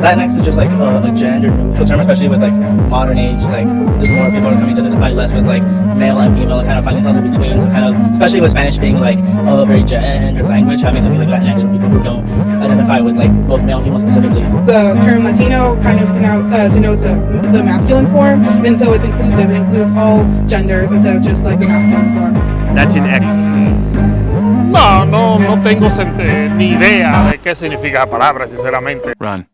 Latinx is just like a gender neutral term, especially with like modern age. Like there's more people are coming to identify less with like male and female, and kind of finding themselves in between. So kind of, especially with Spanish being like a very gender language, having something like Latinx for people who don't identify with like both male and female specifically. The term Latino kind of denotes the masculine form, and so it's inclusive. It includes all genders instead of just like the masculine form. Latinx. No tengo ni idea de qué significa la palabra, sinceramente. Run.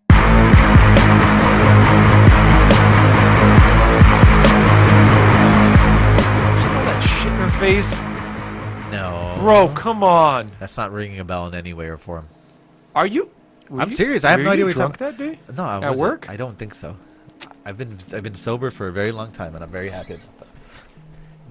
That shit in her face. No. Bro, come on. That's not ringing a bell in any way or form. Are you? I'm serious. I have no idea what you're drunk that day? No, I At wasn't. work? I don't think so. I've been sober for a very long time, and I'm very happy about that.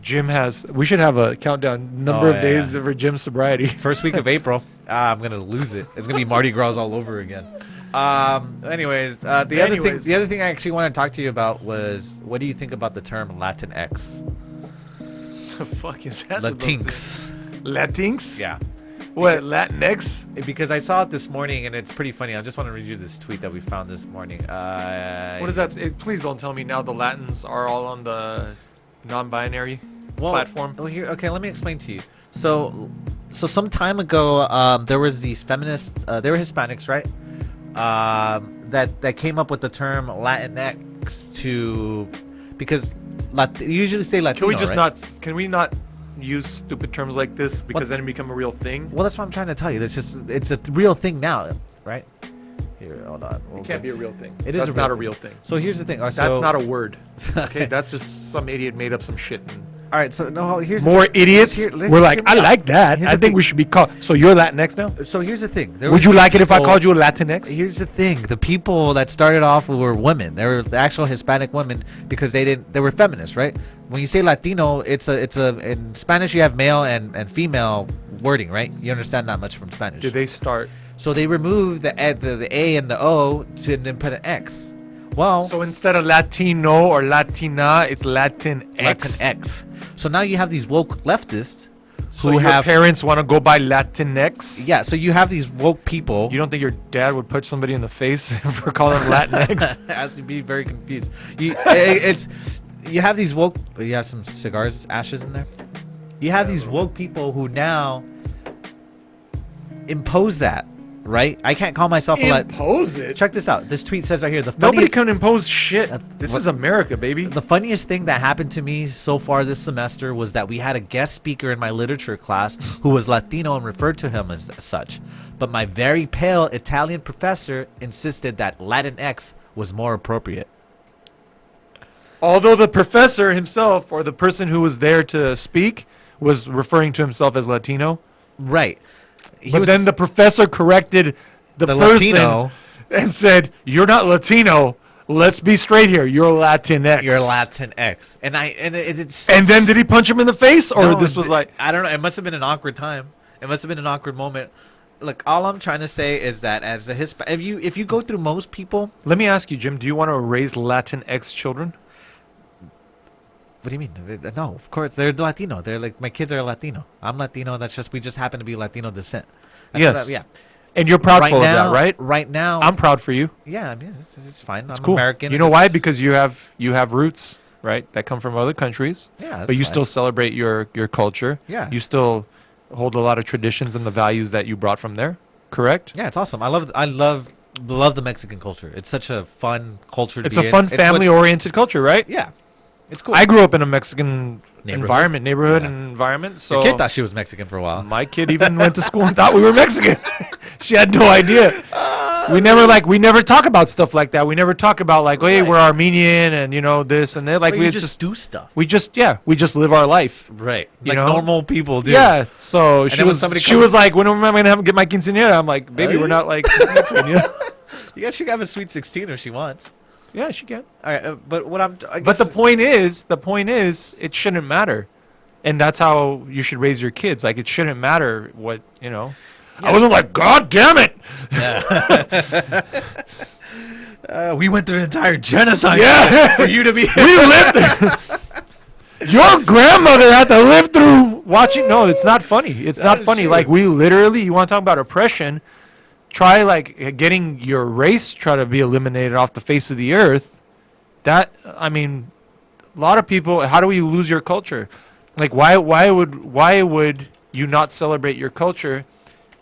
Jim has. We should have a countdown number of days for Jim's sobriety. First week of April. I'm gonna lose it. It's gonna be Mardi Gras all over again. Anyways, the other thing I actually want to talk to you about was, what do you think about the term Latinx? The fuck is that? Latinx. Latinx? Yeah. What, Latinx? Because I saw it this morning, and it's pretty funny. I just want to read you this tweet that we found this morning. What is that? Please don't tell me now the Latins are all on the non-binary platform. Oh, here. Okay, let me explain to you. So some time ago, there was these feminists. They were Hispanics, right? That came up with the term Latinx because you usually say Latino. Can we just right? Can we not use stupid terms like this because then it become a real thing? Well, that's what I'm trying to tell you. It's a real thing now, right? Here, hold on. It can't be a real thing. That's not a real thing. So here's the thing. That's not a word. Okay, that's just some idiot made up some shit. All right, so no, here's more idiots. We're like, I like that. I think we should be called. So you're Latinx now? So here's the thing. Would you like it if I called you a Latinx? Here's the thing. The people that started off were women. They were the actual Hispanic women because they were feminists, right? When you say Latino, in Spanish you have male and female wording, right? You understand that much from Spanish. Did they start? So they removed the A and the O to then put an X. Well, so instead of Latino or Latina, it's Latinx. Latinx. So now you have these woke leftists who have parents want to go by Latinx. Yeah, so you have these woke people. You don't think your dad would punch somebody in the face for calling them Latinx? I have to be very confused. You have these woke. You have some cigars, ashes in there. You have these woke people who now impose that. Right? I can't call myself impose it. Check this out. This tweet says right here. Nobody can impose shit. This is America, baby. The funniest thing that happened to me so far this semester was that we had a guest speaker in my literature class who was Latino and referred to him as such. But my very pale Italian professor insisted that Latinx was more appropriate. Although the professor himself, or the person who was there to speak, was referring to himself as Latino. Right. But then the professor corrected the person Latino and said, "You're not Latino. Let's be straight here. You're Latinx. You're Latinx." And then did he punch him in the face, or this was like, I don't know. It must have been an awkward time. It must have been an awkward moment. Look, all I'm trying to say is that as a if you go through most people. Let me ask you, Jim. Do you want to raise Latinx children? What do you mean? No, of course they're Latino. They're like, my kids are Latino. I'm Latino. We just happen to be Latino descent. Yes. Yeah. And you're proud of that, right? Right now, I'm proud for you. Yeah, I mean it's fine. It's I'm cool. American. You know why? Because you have roots, right? That come from other countries. Yeah. But you still celebrate your culture. Yeah. You still hold a lot of traditions and the values that you brought from there. Correct? Yeah, it's awesome. I love the Mexican culture. It's such a fun culture. It's a fun family-oriented culture, right? Yeah. It's cool. I grew up in a Mexican neighborhood environment. So your kid thought she was Mexican for a while. My kid even went to school and thought we were Mexican. She had no idea. We never talk about stuff like that. We never talk about like, hey, we're Armenian and this and that. Like we just do stuff. We just live our life. Right. Like normal people do. Yeah. So she was like, when am I gonna get my quinceañera? I'm like, baby, we're not like Mexican. Yeah, she can have a sweet 16 if she wants. Yeah, she can. All right, but the point is, it shouldn't matter, and that's how you should raise your kids. Like, it shouldn't matter what Yeah. I wasn't like, God damn it. Yeah. We went through an entire genocide. Yeah. For you to be. We lived through. Your grandmother had to live through watching. No, it's not funny. It's not funny. True. Like, we literally. You want to talk about oppression? try like getting your race try to be eliminated off the face of the earth. That, I mean, a lot of people, how do we lose your culture? Like, why would you not celebrate your culture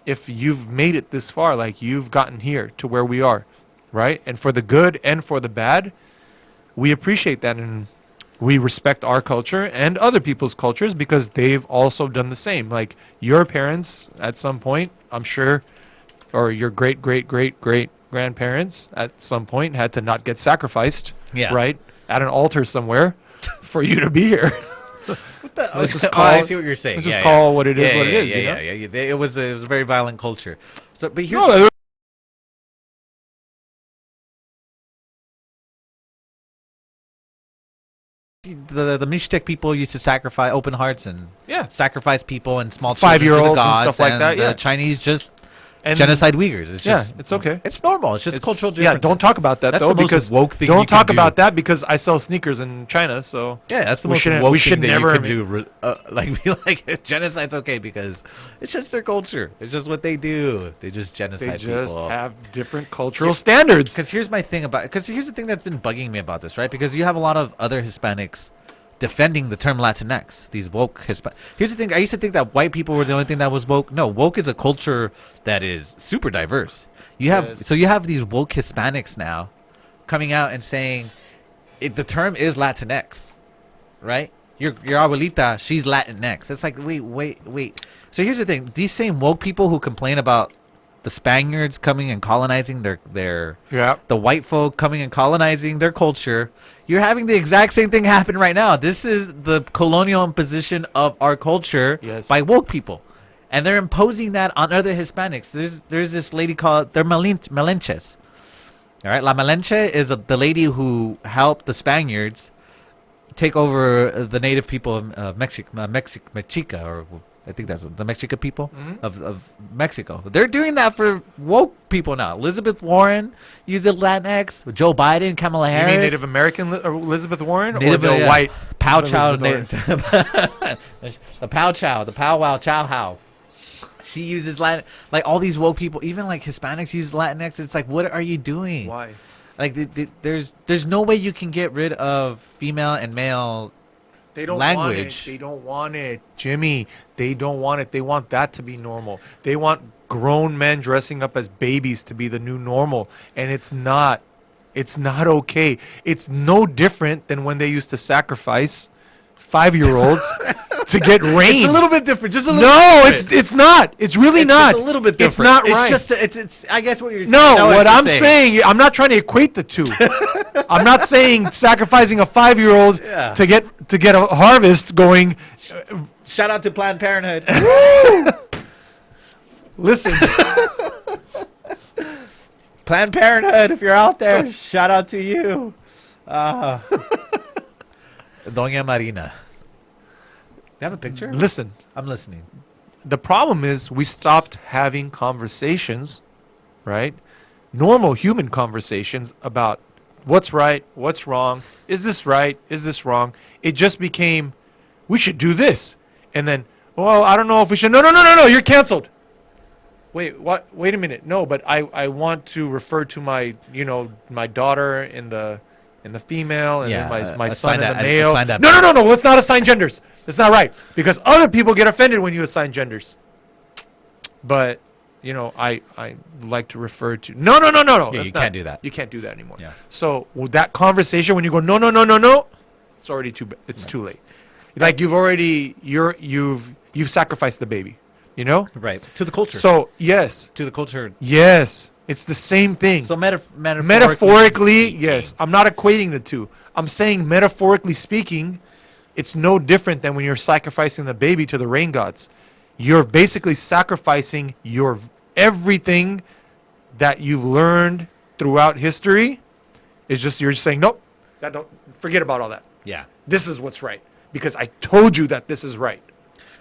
if you've made it this far? Like, you've gotten here to where we are, right? And for the good and for the bad, we appreciate that, and we respect our culture and other people's cultures because they've also done the same. Like, your parents at some point, I'm sure, or your great grandparents at some point had to not get sacrificed, right, at an altar somewhere for you to be here. Let's just call, I see what you're saying. Let's just call what it is what it is. Yeah. It was a very violent culture. So, but here's No, the Mixtec people used to sacrifice open hearts and sacrifice people and small 5-year-olds children to the gods, and stuff like that. The Chinese just and genocide Uyghurs. It's just it's okay. It's normal. It's just cultural differences. Yeah, don't talk about that That's though, the most because woke thing don't you can talk do. about that because I sell sneakers in China. So yeah, that's the we most shouldn't- woke we thing should that never- you can do. Like be like genocide's okay because it's just their culture. It's just what they do. They just genocide they just people. have different cultural standards. Because here's my thing about. Because here's the thing that's been bugging me about this, right? Because you have a lot of other Hispanics defending the term Latinx. These woke Hispanic. Here's the thing. I used to think that white people were the only thing that was woke. No, woke is a culture that is super diverse. You have so you have these woke Hispanics now coming out and saying the term is Latinx, right? Your abuelita, she's Latinx. It's like wait. So here's the thing. These same woke people who complain about the Spaniards coming and colonizing the white folk coming and colonizing their culture, you're having the exact same thing happen right now. This is the colonial imposition of our culture by woke people. And they're imposing that on other Hispanics. There's this lady called, they're Malinches. All right, La Malinche is the lady who helped the Spaniards take over the native people of Mexica, or I think that's the Mexica people of Mexico. They're doing that for woke people now. Elizabeth Warren uses Latinx. Joe Biden, Kamala Harris. You mean Native American Elizabeth Warren Native, or the white Pow Chow? Elizabeth The Pow Chow, the Pow Wow Chow How. She uses Latin, like all these woke people, even like Hispanics use Latinx. It's like, what are you doing? Why? Like, there's no way you can get rid of female and male They don't language. want it. They don't want it, Jimmy. They don't want it. They want that to be normal. They want grown men dressing up as babies to be the new normal, and it's not. It's not okay. It's no different than when they used to sacrifice 5-year-olds to get rain. It's a little bit different. Just a little. No, bit it's not. It's really It's not. just a little bit different. It's not right. It's just. It's. I guess what you're saying. No, what I'm saying, I'm not trying to equate the two. I'm not saying sacrificing a 5-year-old to get a harvest going. Shout out to Planned Parenthood. Listen, Planned Parenthood, if you're out there, shout out to you. Doña Marina. You have a picture? listen. I'm listening. The problem is we stopped having conversations, right? Normal human conversations about what's right, what's wrong, is this right, is this wrong? It just became, we should do this. And then, well, I don't know if we should. No, you're canceled. Wait, what? Wait a minute. No, but I want to refer to my, my daughter in the female and then my son in the male. No, let's not assign genders. That's not right because other people get offended when you assign genders. But, I like to refer to no. Yeah, you can't do that. You can't do that anymore. Yeah. So with that conversation, when you go no, it's already too late. Like you've sacrificed the baby, Right. To the culture. So yes, to the culture. yes, it's the same thing. So Metaphorically, speaking. yes. I'm not equating the two. I'm saying metaphorically speaking, it's no different than when you're sacrificing the baby to the rain gods. You're basically sacrificing your everything that you've learned throughout history. You're just saying, nope, don't forget about all that. Yeah. This is what's right because I told you that this is right.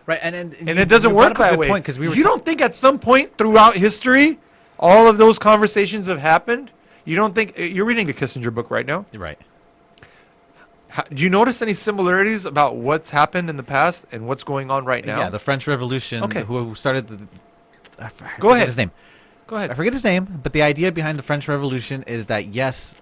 Right. And it doesn't work that way. Because you don't think at some point throughout history, all of those conversations have happened? You don't think you're reading a Kissinger book right now? You're right. Do you notice any similarities about what's happened in the past and what's going on right now? Yeah, the French Revolution. Okay. Who started the? Go ahead. His name. Go ahead. I forget his name, but the idea behind the French Revolution is that yes,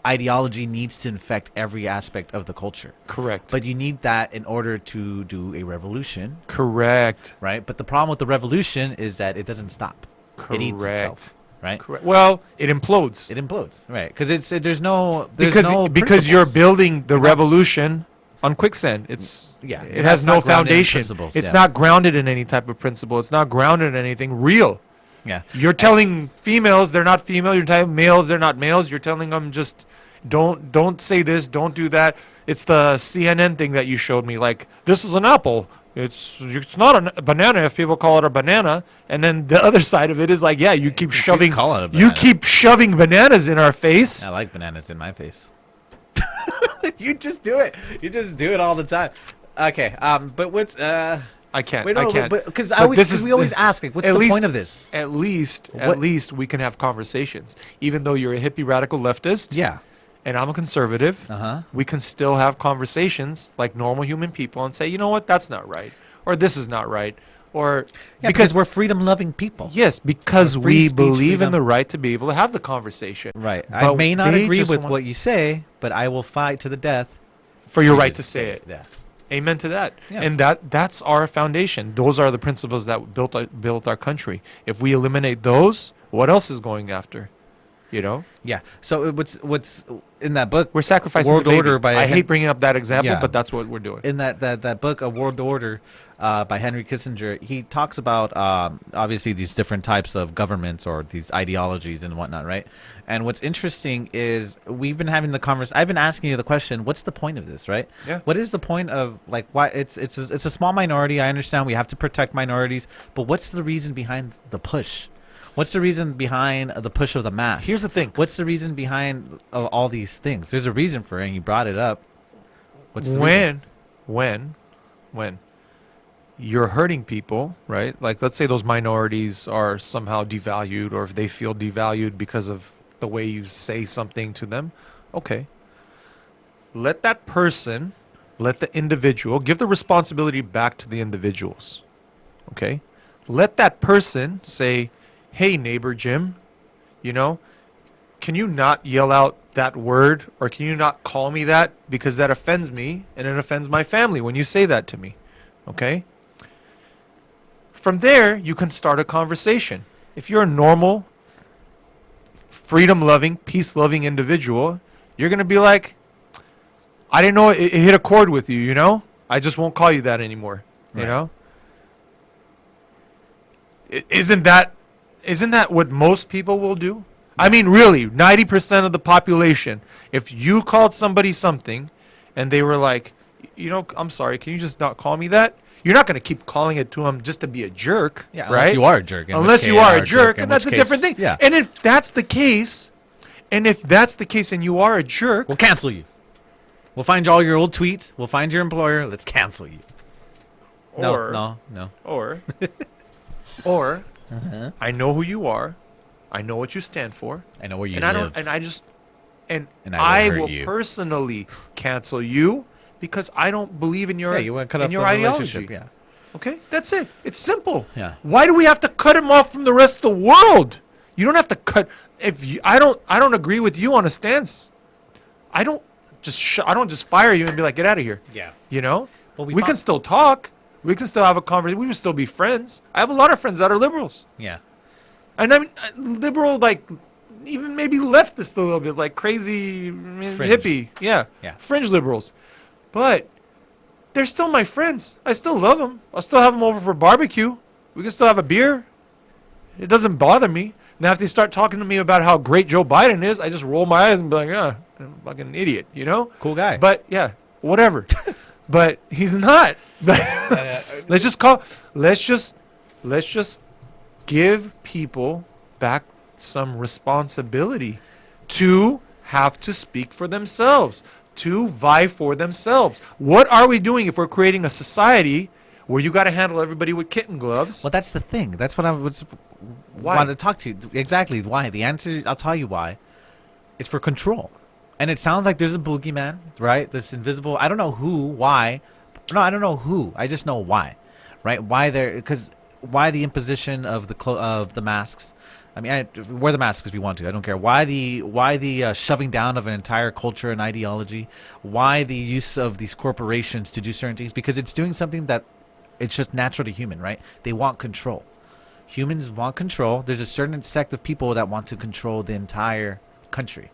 ideology needs to infect every aspect of the culture. Correct. But you need that in order to do a revolution, Correct. right? But the problem with the revolution is that it doesn't stop. It eats Correct. itself, right? Correct. Well, it implodes. It implodes, right? Because there's no because you're principles. building the You're not- revolution on quicksand. It's Yeah, It has it's no not grounded in foundation. principles, It's yeah. not grounded in any type of principle. It's not grounded in anything real. Yeah. You're telling females they're not female. You're telling males they're not males. You're telling them just don't say this, don't do that. It's the CNN thing that you showed me. Like, this is an apple. It's not a banana if people call it a banana. And then the other side of it is like, yeah, you keep shoving call it a you banana. keep shoving bananas in our face. I like bananas in my face. You just do it. You just do it all the time. Okay. But what's I can't. wait, I no, can't. because But this is- we always ask, like, what's at the least- point of this? At least What- we can have conversations. Even though you're a hippie radical leftist Yeah. and I'm a conservative, Uh-huh. we can still have conversations like normal human people and say, you know what, that's not right, or this is not right, or Yeah, because we're freedom-loving people. yes, because We're free we speech, believe in freedom. the right to be able to have the conversation. Right. I But may not they agree just with want- what you say, but I will fight to the death. For your You right just to say it. Yeah. Amen to that. Yeah. And that's our foundation. Those are the principles that built our country. If we eliminate those, what else is going after? You know, Yeah. So what's in that book? we're sacrificing World the baby. Order by I Hen- hate bringing up that example, Yeah. but that's what we're doing. In that book, A World Order, by Henry Kissinger, he talks about obviously these different types of governments or these ideologies and whatnot, right? And what's interesting is we've been having the conversation. I've been asking you the question: what's the point of this, right? Yeah. What is the point of, like, why it's a small minority? I understand we have to protect minorities, but what's the reason behind the push? What's the reason behind the push of the mask? Here's the thing. What's the reason behind all these things? There's a reason for it, and you brought it up. What's the reason? when you're hurting people, right? Like, let's say those minorities are somehow devalued, or if they feel devalued because of the way you say something to them, okay. Let that person, let the individual, give the responsibility back to the individuals, okay? Let that person say, hey, neighbor Jim, you know, can you not yell out that word, or can you not call me that, because that offends me and it offends my family when you say that to me, okay? From there, you can start a conversation. If you're a normal, freedom-loving, peace-loving individual, you're going to be like, I didn't know it hit a chord with you, you know? I just won't call you that anymore, you Right. know? Isn't that what most people will do? I mean, really, 90% of the population, if you called somebody something and they were like, you know, I'm sorry, can you just not call me that? You're not going to keep calling it to them just to be a jerk, Yeah, right? unless you are a jerk. in which Unless you case are a jerk, in and that's a which different case- thing. Yeah. And if that's the case, and you are a jerk, We'll cancel you. We'll find all your old tweets. We'll find your employer. Let's cancel you. or No. or or Uh-huh. I know who you are, I know what you stand for, I know where you and live. I don't, and I just, and And I I will hurt will you. personally cancel you because I don't believe in your yeah, you want to cut in off your the ideology. relationship. Yeah. Okay, that's it. It's simple. Yeah. Why do we have to cut him off from the rest of the world? You don't have to cut. If you, I don't agree with you on a stance. I don't just fire you and be like, get out of here. Yeah. You know. Well, we can still talk. We can still have a conversation. We can still be friends. I have a lot of friends that are liberals, Yeah. and I mean liberal, like even maybe leftist a little bit, like crazy hippie. Yeah. Yeah. Fringe liberals, but they're still my friends. I still love them. I'll still have them over for barbecue. We can still have a beer. It doesn't bother me. Now, if they start talking to me about how great Joe Biden is, I just roll my eyes and be like, I'm like an idiot, you know? Cool guy. But yeah, whatever. But he's not. let's just give people back some responsibility to have to speak for themselves, to vie for themselves. What are we doing if we're creating a society where you got to handle everybody with kitten gloves? Well, that's the thing. That's what I was Why? wanted to talk to you. Exactly. Why? The answer, I'll tell you why. It's for control. And it sounds like there's a boogeyman, right? This invisible, I don't know who, why. No, I don't know who. I just know why, right? Why the imposition of the masks, I mean, wear the mask if you want to. I don't care. Why the shoving down of an entire culture and ideology? Why the use of these corporations to do certain things? Because it's doing something that it's just natural to human, right? They want control. Humans want control. There's a certain sect of people that want to control the entire country.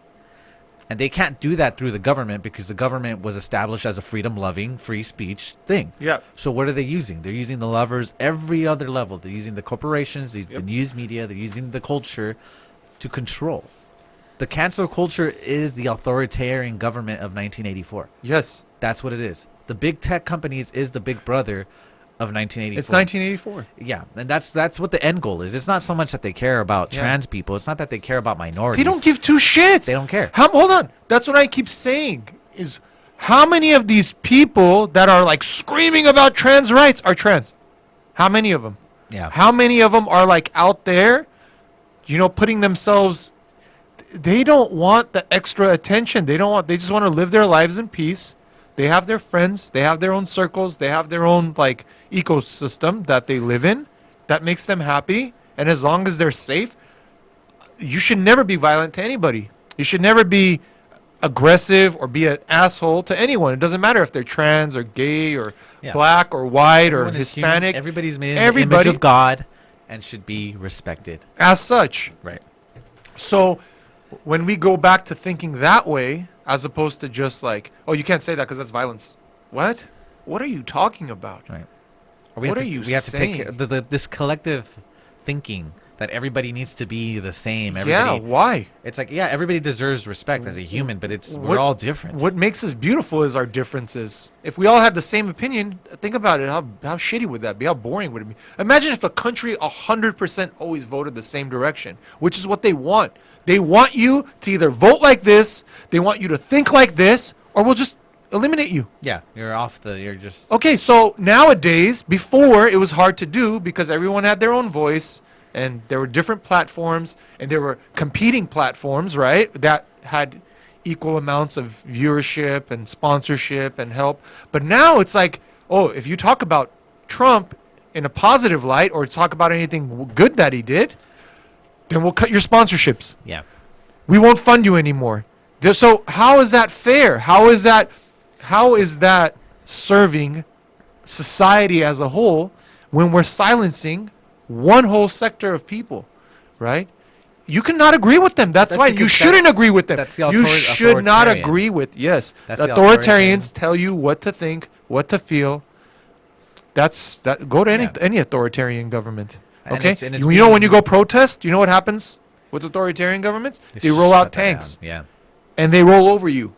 And they can't do that through the government because the government was established as a freedom-loving, free speech thing. Yeah. So what are they using? They're using the levers every other level. They're using the corporations, the news media, they're using the culture to control. The cancel culture is the authoritarian government of 1984. Yes. That's what it is. The big tech companies is the big brother of 1984. It's 1984. Yeah, and that's what the end goal is. It's not so much that they care about trans people. It's not that they care about minorities. They don't give two shits. They don't care. Hold on. That's what I keep saying is how many of these people that are like screaming about trans rights are trans? How many of them? Yeah. How many of them are like out there, putting themselves, they don't want the extra attention. They just want to live their lives in peace. They have their friends. They have their own circles. They have their own like ecosystem that they live in that makes them happy. And as long as they're safe, you should never be violent to anybody. You should never be aggressive or be an asshole to anyone. It doesn't matter if they're trans or gay or black or white Everyone or is human. Hispanic. Everybody's made in the image of God and should be respected. As such. Right. So when we go back to thinking that way, as opposed to just like, oh, you can't say that because that's violence. What? What are you talking about? Right. We have to take this collective thinking that everybody needs to be the same. Everybody, yeah, why? It's like, yeah, everybody deserves respect as a human, but we're all different. What makes us beautiful is our differences. If we all had the same opinion, think about it. How shitty would that be? How boring would it be? Imagine if a country 100% always voted the same direction, which is what they want. They want you to either vote like this, they want you to think like this, or we'll just eliminate you. Yeah, you're just... Okay, so nowadays, before it was hard to do because everyone had their own voice and there were different platforms and there were competing platforms, right, that had equal amounts of viewership and sponsorship and help. But now it's like, oh, if you talk about Trump in a positive light or talk about anything good that he did, then we'll cut your sponsorships. Yeah. We won't fund you anymore. So how is that fair? How is that serving society as a whole when we're silencing one whole sector of people, right? You cannot agree with them. That's why you shouldn't agree with them. That's the you should not authoritarian. agree with, yes. That's The the authoritarians tell you what to think, what to feel. Go to any authoritarian government. And Okay? it's You know when you go protest, you know what happens with authoritarian governments? They roll out shut that tanks. down. Yeah. And they roll over you.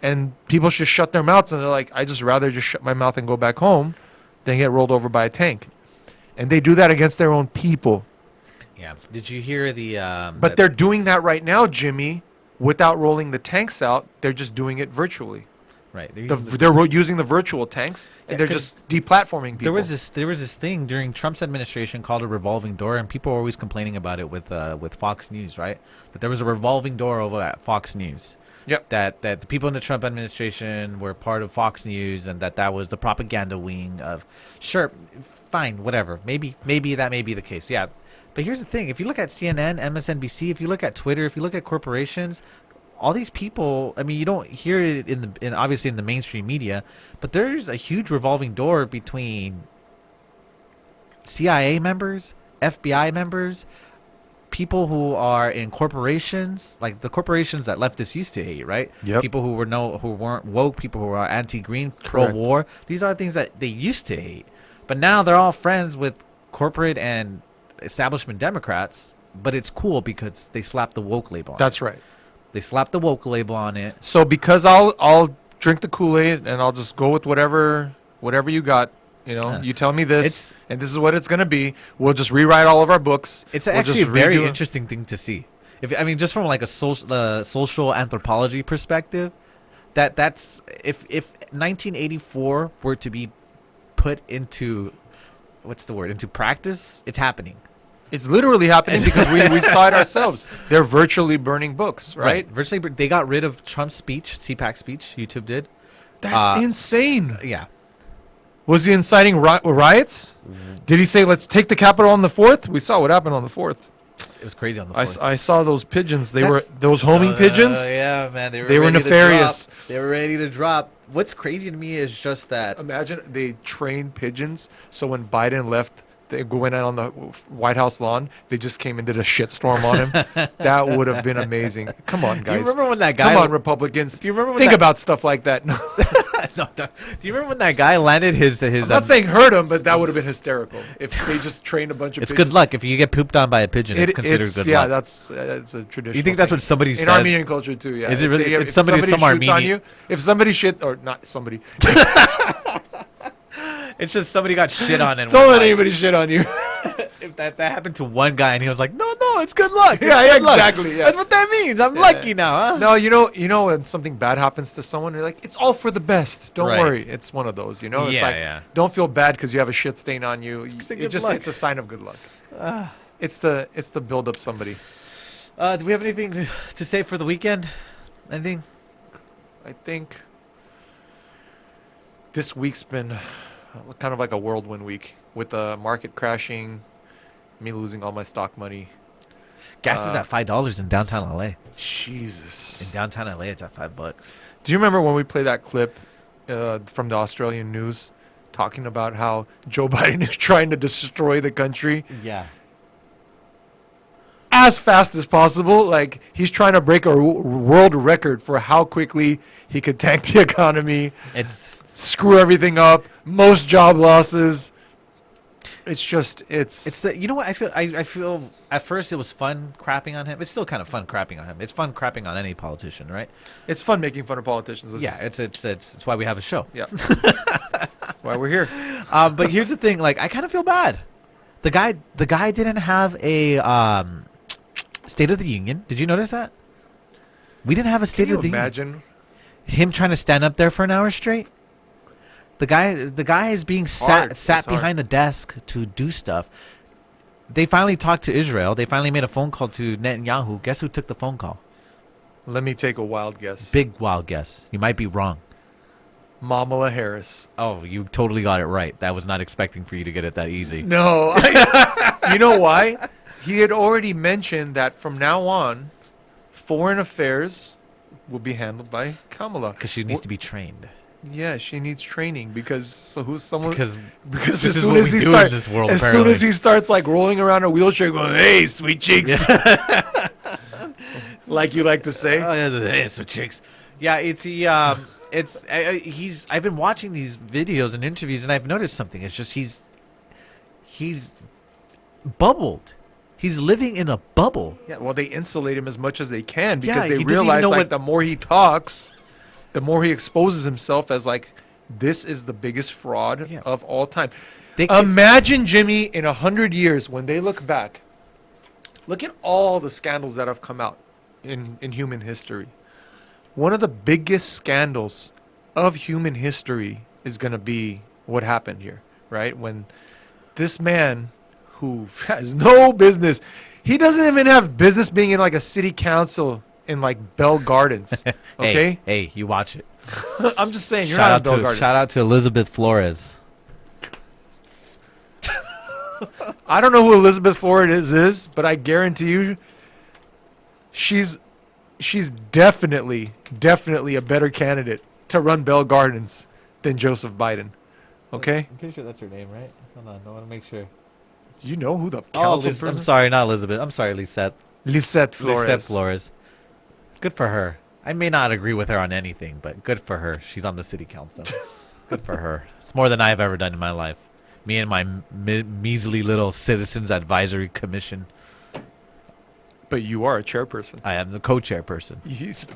And people should shut their mouths and they're like, I just rather just shut my mouth and go back home than get rolled over by a tank. And they do that against their own people. Yeah. Did you hear the... But they're doing that right now, Jimmy, without rolling the tanks out. They're just doing it virtually. Right. They're using the virtual tanks, and Yeah, they're 'cause just deplatforming people. There was this thing during Trump's administration called a revolving door, and people were always complaining about it with Fox News, right? That there was a revolving door over at Fox News. Yep. That the people in the Trump administration were part of Fox News, and that was the propaganda wing of. Sure, fine, whatever. Maybe that may be the case. Yeah. But here's the thing: if you look at CNN, MSNBC, if you look at Twitter, if you look at corporations, all these people, I mean, you don't hear it obviously in the mainstream media, but there's a huge revolving door between CIA members, FBI members, people who are in corporations, like the corporations that leftists used to hate, right? Yep. People who weren't woke, people who are anti-green, pro-war. These are things that they used to hate, but now they're all friends with corporate and establishment Democrats. But it's cool because they slap the woke label on That's it. right. They slap the woke label on it. So because I'll drink the Kool-Aid and I'll just go with whatever you got. You know, you tell me this, and this is what it's gonna be. We'll just rewrite all of our books. It's We'll actually just a very redo it. interesting thing to see. Just from like a social anthropology perspective, that's if 1984 were to be put into into practice, it's happening. It's literally happening because we saw it ourselves. They're virtually burning books, right? Virtually, they got rid of Trump's speech, CPAC speech. YouTube did. That's insane. Yeah. Was he inciting riots? Did he say, let's take the Capitol on the 4th? We saw what happened on the 4th. It was crazy on the I, 4th. I saw those pigeons. They That's- were those homing pigeons. Yeah, man. They They were ready to nefarious. drop. They were ready to drop. What's crazy to me is just that. Imagine they trained pigeons, so when Biden left, they went out on the White House lawn. They just came and did a shitstorm on him. That would have been amazing. Come on, guys. Do you remember when that guy? Come on, Republicans. Do you remember when Think that- about stuff like that. No, No. Do you remember when that guy landed his? I'm not saying hurt him, but that would have been hysterical if they just trained a bunch of. It's pigeons. good luck if you get pooped on by a pigeon. It's considered good yeah, luck. that's it's a tradition. You think that's what somebody in said? Armenian culture too? Yeah. Is it If really- they- it's if somebody- some shoots on Armenian- you, if somebody shit or not somebody, It's just somebody got shit on and don't went let like- anybody shit on you. If that happened to one guy and he was like, no, it's good luck. It's Yeah, good luck. exactly, yeah. That's what that means. I'm lucky now, huh? No, you know when something bad happens to someone, you're like, it's all for the best. Don't Right. worry. It's one of those, you know? It's Yeah, like, yeah. don't feel bad because you have a shit stain on you. It's a It good just luck. it's a sign of good luck. It's to build up somebody. Do we have anything to say for the weekend? Anything? I think this week's been kind of like a whirlwind week with the market crashing, me losing all my stock money. Gas is at $5 in downtown LA. Jesus. In downtown LA, it's at $5. Do you remember when we played that clip from the Australian news talking about how Joe Biden is trying to destroy the country Yeah. as fast as possible? Like, he's trying to break a world record for how quickly he could tank the economy, It's screw everything up, most job losses. It's just, It's the you know what I feel at first it was fun crapping on him. It's still kind of fun crapping on him. It's fun crapping on any politician, right? it's fun making fun of politicians. Yeah, it's why we have a show. yeah. That's why we're here. But here's the thing, like I kind of feel bad. The guy didn't have a State of the Union. Did you notice that? We didn't have a State Can you of the Union. imagine? Him trying to stand up there for an hour straight. The guy is being hard. It's sat hard. behind a desk to do stuff. They finally talked to Israel. They finally made a phone call to Netanyahu. Guess who took the phone call? Let me take a wild guess. Big wild guess. You might be wrong. Kamala Harris. Oh, you totally got it right. That was not expecting for you to get it that easy. No. You know why? He had already mentioned that from now on, foreign affairs will be handled by Kamala. Because she needs to be trained. Yeah, she needs training because because this as is soon what as we he do start, in this world, as soon apparently. as he starts like rolling around a wheelchair, going, "Hey, sweet cheeks," like you like to say. Oh, yeah, it's the chicks. Yeah, he's. I've been watching these videos and interviews, and I've noticed something. It's just he's bubbled. He's living in a bubble. Yeah, well, they insulate him as much as they can because Yeah, they he doesn't even realize know like what- the more he talks, the more he exposes himself as like this is the biggest fraud Yeah. of all time. They could- Imagine Jimmy in 100 years when they look back. Look at all the scandals that have come out in human history. One of the biggest scandals of human history is going to be what happened here, right? When this man who has no business, he doesn't even have business being in like a city council in like Bell Gardens, okay? Hey, you watch it. I'm just saying, you're not in Bell Gardens. Shout out to Elizabeth Flores. I don't know who Elizabeth Flores is, but I guarantee you she's definitely a better candidate to run Bell Gardens than Joseph Biden. Okay? I'm pretty sure that's her name, right? Hold on, I want to make sure. You know who the Oh, council person? I'm sorry, not Elizabeth. I'm sorry, Lisette. Lisette Flores. Lisette Flores. Good for her. I may not agree with her on anything, but good for her. She's on the city council. Good for her. It's more than I've ever done in my life. Me and my measly little Citizens Advisory Commission. But you are a chairperson. I am the co-chairperson. He's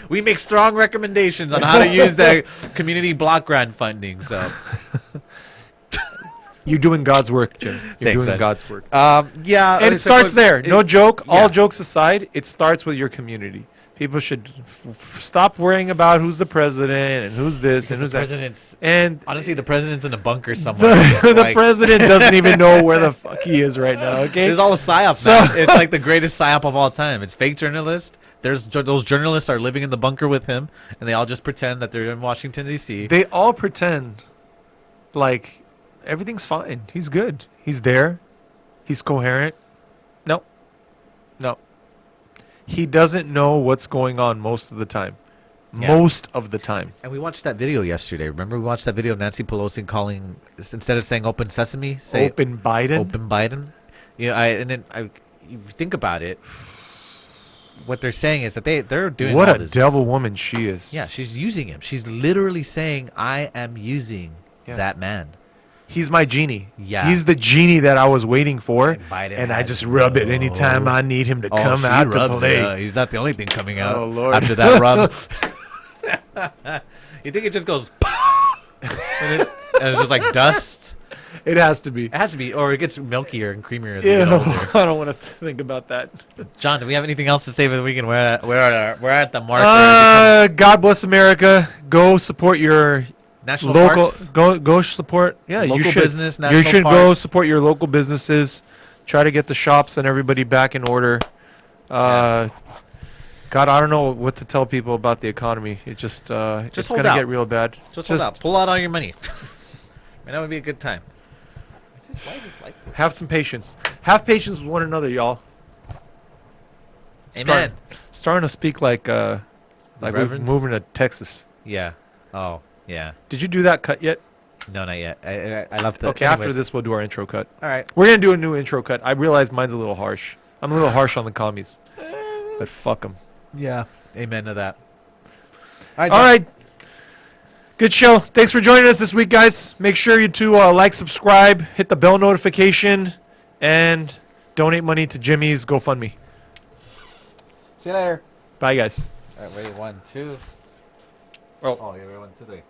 We make strong recommendations on how to use the community block grant funding. So, You're doing God's work, Jim. You're Thanks, doing man. God's work. yeah, And I it starts suppose there. No joke. yeah. All jokes aside, it starts with your community. People should stop worrying about who's the president and who's this and the who's that. president's And honestly, the president's in a bunker somewhere. the Like, president doesn't even know where the fuck he is right now. Okay. It's all a psyop. So- Man. It's like the greatest psyop of all time. It's fake journalists. Those journalists are living in the bunker with him, and they all just pretend that they're in Washington D.C. They all pretend like everything's fine. He's good. He's there. He's coherent. No. He doesn't know what's going on most of the time. Yeah. Most of the time. And we watched that video yesterday. Remember, we watched that video of Nancy Pelosi calling, instead of saying "Open Sesame," say Open Biden. "Open Biden." You know, you think about it. What they're saying is that they're doing What all a this. devil woman she is. Yeah, she's using him. She's literally saying, "I am using Yeah. that man." He's my genie. Yeah. He's the genie that I was waiting for. And Biden And I has just rub it anytime no- I need him to Oh, come she out to rubs it. play. He's not the only thing coming out Oh, Lord. after that rub. You think it just goes and it's just like dust? It has to be. It has to be, or it gets milkier and creamier as we Ew, get older. I don't want to think about that. John, do we have anything else to say for the weekend? We're at the mark. where it God bless America. Go support your becomes national local. parks. Go support. Yeah, you Local should. business, You national should go parks. support your local businesses. Try to get the shops and everybody back in order. God, I don't know what to tell people about the economy. It just it's hold gonna out. get real bad. Just hold out. Pull out all your money. Man, that would be a good time. Why is this like this? Have some patience. Have patience with one another, y'all. Amen. Starting to speak like we're Reverend? moving to Texas. Yeah. Oh, yeah. Did you do that cut yet? No, not yet. I left the. Okay, after anyways. this we'll do our intro cut. All right. We're gonna do a new intro cut. I realize mine's a little harsh. I'm a little harsh on the commies, but fuck them. Yeah. Amen to that. All right. Good show. Thanks for joining us this week, guys. Make sure you to like, subscribe, hit the bell notification, and donate money to Jimmy's GoFundMe. See you later. Bye, guys. All right, ready? 1, 2. Oh. Oh, yeah, ready? 1, 2, 3.